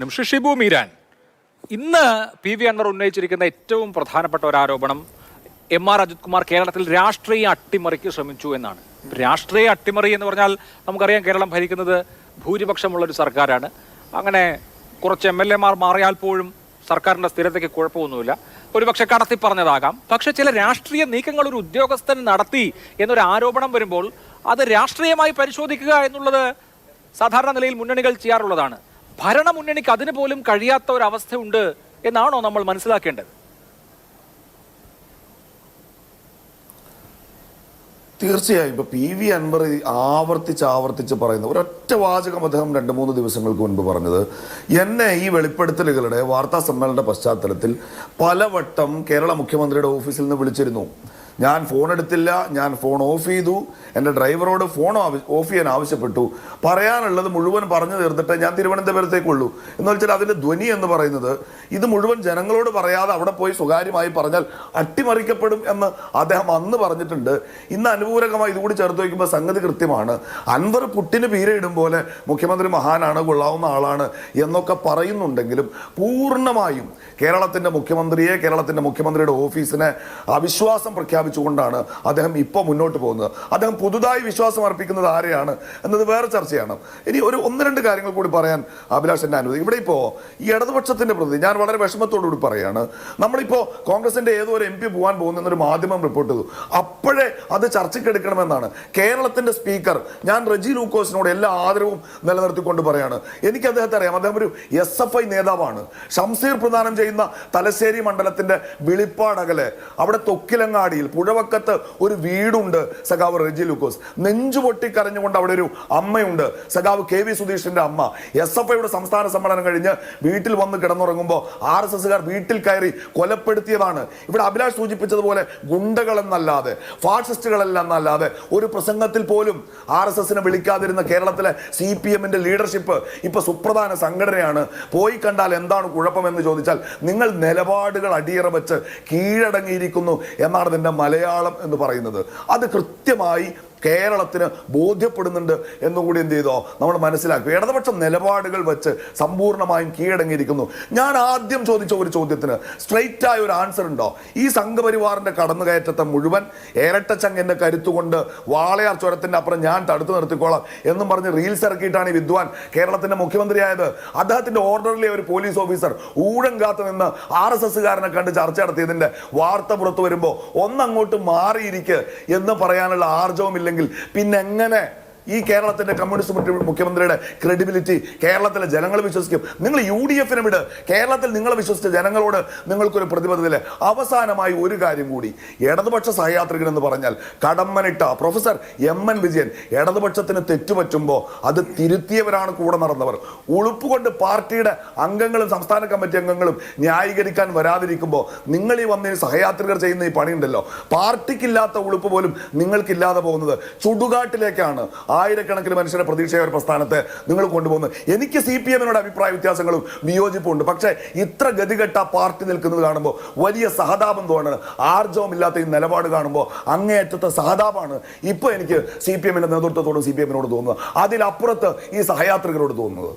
ഷിബു മീരാൻ ഇന്ന് P V Anwar ഉന്നയിച്ചിരിക്കുന്ന ഏറ്റവും പ്രധാനപ്പെട്ട ഒരു ആരോപണം എം.ആർ. അജിത് കുമാർ കേരളത്തിൽ രാഷ്ട്രീയ അട്ടിമറിക്ക് ശ്രമിച്ചു എന്നാണ്. രാഷ്ട്രീയ അട്ടിമറി എന്ന് പറഞ്ഞാൽ നമുക്കറിയാം, കേരളം ഭരിക്കുന്നത് ഭൂരിപക്ഷമുള്ളൊരു സർക്കാരാണ്. അങ്ങനെ കുറച്ച് MLA-മാർ മാറിയാൽ പോലും സർക്കാരിൻ്റെ സ്ഥിരതയ്ക്ക് കുഴപ്പമൊന്നുമില്ല. ഒരുപക്ഷെ കടത്തി പറഞ്ഞതാകാം. പക്ഷെ ചില രാഷ്ട്രീയ നീക്കങ്ങൾ ഒരു ഉദ്യോഗസ്ഥൻ നടത്തി എന്നൊരു ആരോപണം വരുമ്പോൾ അത് രാഷ്ട്രീയമായി പരിശോധിക്കുക എന്നുള്ളത് സാധാരണ നിലയിൽ മുന്നണികൾ ചെയ്യാറുള്ളതാണ്. ഭരണമുന്നണിക്ക് അതിന് പോലും കഴിയാത്ത ഒരവസ്ഥയുണ്ട് എന്നാണോ നമ്മൾ മനസ്സിലാക്കേണ്ടത്? തീർച്ചയായും ഇപ്പൊ പി വി അൻവർ ആവർത്തിച്ച് പറയുന്ന ഒരൊറ്റ വാചകം അദ്ദേഹം 2-3 ദിവസങ്ങൾക്ക് മുൻപ് പറഞ്ഞത്, എന്നെ ഈ വെളിപ്പെടുത്തലുകളുടെ വാർത്താ സമ്മേളനത്തിന്റെ പശ്ചാത്തലത്തിൽ പലവട്ടം കേരള മുഖ്യമന്ത്രിയുടെ ഓഫീസിൽ നിന്ന് വിളിച്ചിരുന്നു. ഞാൻ ഫോൺ എടുത്തില്ല, ഞാൻ ഫോൺ ഓഫ് ചെയ്തു, എൻ്റെ ഡ്രൈവറോട് ഫോൺ ഓഫ് ചെയ്യാൻ ആവശ്യപ്പെട്ടു, പറയാനുള്ളത് മുഴുവൻ പറഞ്ഞു തീർത്തിട്ട് ഞാൻ തിരുവനന്തപുരത്തേക്കുള്ളൂ എന്ന് വെച്ചാൽ അതിൻ്റെ ധ്വനി എന്ന് പറയുന്നത് ഇത് മുഴുവൻ ജനങ്ങളോട് പറയാതെ അവിടെ പോയി സ്വകാര്യമായി പറഞ്ഞാൽ അട്ടിമറിക്കപ്പെടും എന്ന് അദ്ദേഹം അന്ന് പറഞ്ഞിട്ടുണ്ട്. ഇന്ന് അനുപൂരകമായി ഇതുകൂടി ചേർത്ത് വയ്ക്കുമ്പോൾ സംഗതി കൃത്യമാണ്. അൻവർ പുട്ടിന് പീരയിടും പോലെ മുഖ്യമന്ത്രി മഹാനാണ്, കൊള്ളാവുന്ന ആളാണ് എന്നൊക്കെ പറയുന്നുണ്ടെങ്കിലും പൂർണ്ണമായും കേരളത്തിൻ്റെ മുഖ്യമന്ത്രിയെ, കേരളത്തിൻ്റെ മുഖ്യമന്ത്രിയുടെ ഓഫീസിനെ അവിശ്വാസം പ്രഖ്യാപിച്ചുകൊണ്ടാണ് അദ്ദേഹം ഇപ്പോൾ മുന്നോട്ട് പോകുന്നത്. അദ്ദേഹം പുതുതായി വിശ്വാസം അർപ്പിക്കുന്നത് ആരെയാണ് എന്നത് വേറെ ചർച്ചയാണ്. ഇനി ഒരു 1-2 കാര്യങ്ങൾ കൂടി പറയാൻ അഭിലാഷ് എന്നെ അനുവദിക്കും. ഇവിടെ ഇപ്പോൾ ഈ ഇടതുപക്ഷത്തിൻ്റെ പ്രതി ഞാൻ വളരെ വിഷമത്തോടുകൂടി പറയുകയാണ്. നമ്മളിപ്പോൾ കോൺഗ്രസിൻ്റെ ഏതോ ഒരു MP പോകാൻ പോകുന്നൊരു മാധ്യമം റിപ്പോർട്ട് ചെയ്തു. അപ്പോഴേ അത് ചർച്ചയ്ക്കെടുക്കണമെന്നാണ് കേരളത്തിൻ്റെ സ്പീക്കർ. ഞാൻ റെജി ലൂക്കോസിനോട് എല്ലാ ആദരവും നിലനിർത്തിക്കൊണ്ട് പറയാണ്. എനിക്ക് അദ്ദേഹത്തെ അറിയാം. അദ്ദേഹം ഒരു SFI നേതാവാണ്. ഷംസീർ പ്രദാനം ചെയ്യുന്ന തലശ്ശേരി മണ്ഡലത്തിൻ്റെ വിളിപ്പാടകലെ അവിടെ തൊക്കിലങ്ങാടിയിൽ പുഴവക്കത്ത് ഒരു വീടുണ്ട് സഖാവ് റെജി ലൂക്കോസ്. നെഞ്ചു പൊട്ടിക്കരഞ്ഞുകൊണ്ട് അവിടെ ഒരു അമ്മയുണ്ട്, സഖാവ് KV സുധീഷിന്റെ അമ്മ. SFIയുടെ സംസ്ഥാന സമ്മേളനം കഴിഞ്ഞ് വീട്ടിൽ വന്ന് കിടന്നുറങ്ങുമ്പോൾ RSSകാർ വീട്ടിൽ കയറി കൊലപ്പെടുത്തിയതാണ്. ഇവിടെ അഭിലാഷ് സൂചിപ്പിച്ചതുപോലെ ഗുണ്ടകളെന്നല്ലാതെ ഫാഷിസ്റ്റുകളെന്നല്ലാതെ ഒരു പ്രസംഗത്തിൽ പോലും RSSനെ വിളിക്കാതിരുന്ന കേരളത്തിലെ CPM-ന്റെ ലീഡർഷിപ്പ് ഇപ്പൊ സുപ്രധാന സംഘടനയാണ്. പോയി കണ്ടാൽ എന്താണ് കുഴപ്പമെന്ന് ചോദിച്ചാൽ നിങ്ങൾ നിലപാടുകൾ അടിയറ വെച്ച് കീഴടങ്ങിയിരിക്കുന്നു എന്നാണ് ഇതിന്റെ മലയാളം എന്ന് പറയുന്നത്. അത് കൃത്യമായി കേരളത്തിന് ബോധ്യപ്പെടുന്നുണ്ട് എന്നുകൂടി എന്ത് ചെയ്തോ നമ്മൾ മനസ്സിലാക്കുക. ഇടതുപക്ഷ നിലപാടുകൾ വെച്ച് സമ്പൂർണ്ണമായും കീഴടങ്ങിയിരിക്കുന്നു. ഞാൻ ആദ്യം ചോദിച്ച ഒരു ചോദ്യത്തിന് സ്ട്രെയിറ്റ് ആയ ഒരു ആൻസർ ഉണ്ടോ? ഈ സംഘപരിവാറിന്റെ കടന്നുകയറ്റത്തെ മുഴുവൻ ഇരട്ടച്ചങ്ങിന്റെ കരുത്തുകൊണ്ട് വാളയാർ ചുരത്തിന്റെ അപ്പുറം ഞാൻ തടുത്തു നിർത്തിക്കോളാം എന്നും പറഞ്ഞ് റീൽസ് ഇറക്കിയിട്ടാണ് ഈ വിദ്വാൻ കേരളത്തിന്റെ മുഖ്യമന്ത്രിയായത്. അദ്ദേഹത്തിന്റെ ഓർഡറിലെ ഒരു പോലീസ് ഓഫീസർ ഊഴം കാത്തു നിന്ന് RSSകാരനെ കണ്ട് ചർച്ച നടത്തിയതിന്റെ വാർത്ത പുറത്തു വരുമ്പോൾ ഒന്നങ്ങോട്ട് മാറിയിരിക്കുക എന്ന് പറയാനുള്ള ആർജവമില്ല. പിന്നെ എങ്ങനെ ഈ കേരളത്തിന്റെ കമ്മ്യൂണിസ്റ്റ് മുഖ്യമന്ത്രിയുടെ ക്രെഡിബിലിറ്റി കേരളത്തിലെ ജനങ്ങൾ വിശ്വസിക്കും? നിങ്ങൾ UDF-നെ വിട്, കേരളത്തിൽ നിങ്ങളെ വിശ്വസിച്ച ജനങ്ങളോട് നിങ്ങൾക്കൊരു പ്രതിബദ്ധതയില്ല. അവസാനമായി ഒരു കാര്യം കൂടി, ഇടതുപക്ഷ സഹയാത്രികൻ എന്ന് പറഞ്ഞാൽ കടമ്മനിട്ട പ്രൊഫസർ MN വിജയൻ ഇടതുപക്ഷത്തിന് തെറ്റുപറ്റുമ്പോൾ അത് തിരുത്തിയവരാണ് കൂടെ നടന്നവർ. ഉളുപ്പുകൊണ്ട് പാർട്ടിയുടെ അംഗങ്ങളും സംസ്ഥാന കമ്മിറ്റി അംഗങ്ങളും ന്യായീകരിക്കാൻ വരാതിരിക്കുമ്പോൾ നിങ്ങൾ ഈ വന്നതിന് സഹയാത്രികർ ചെയ്യുന്ന ഈ പണിയുണ്ടല്ലോ, പാർട്ടിക്കില്ലാത്ത ഉളുപ്പ് പോലും നിങ്ങൾക്കില്ലാതെ പോകുന്നത് ചുടുകാട്ടിലേക്കാണ്. ആയിരക്കണക്കിന് മനുഷ്യരുടെ പ്രതീക്ഷയായ ഒരു പ്രസ്ഥാനത്തെ നിങ്ങൾ കൊണ്ടുപോകുന്നത്. എനിക്ക് CPM-നോട് അഭിപ്രായ വ്യത്യാസങ്ങളും വിയോജിപ്പുണ്ട്. പക്ഷേ ഇത്ര ഗതികെട്ട പാർട്ടി നിൽക്കുന്നത് കാണുമ്പോൾ വലിയ സഹതാപം തോന്നുന്നത്. ആർജവമില്ലാത്ത ഈ നിലപാട് കാണുമ്പോൾ അങ്ങേയറ്റത്തെ സഹതാപമാണ് ഇപ്പോൾ എനിക്ക് CPM-ന്റെ നേതൃത്വത്തോടും CPM-നോട് തോന്നുന്നത്. അതിലപ്പുറത്ത് ഈ സഹയാത്രികരോട് തോന്നുന്നത്.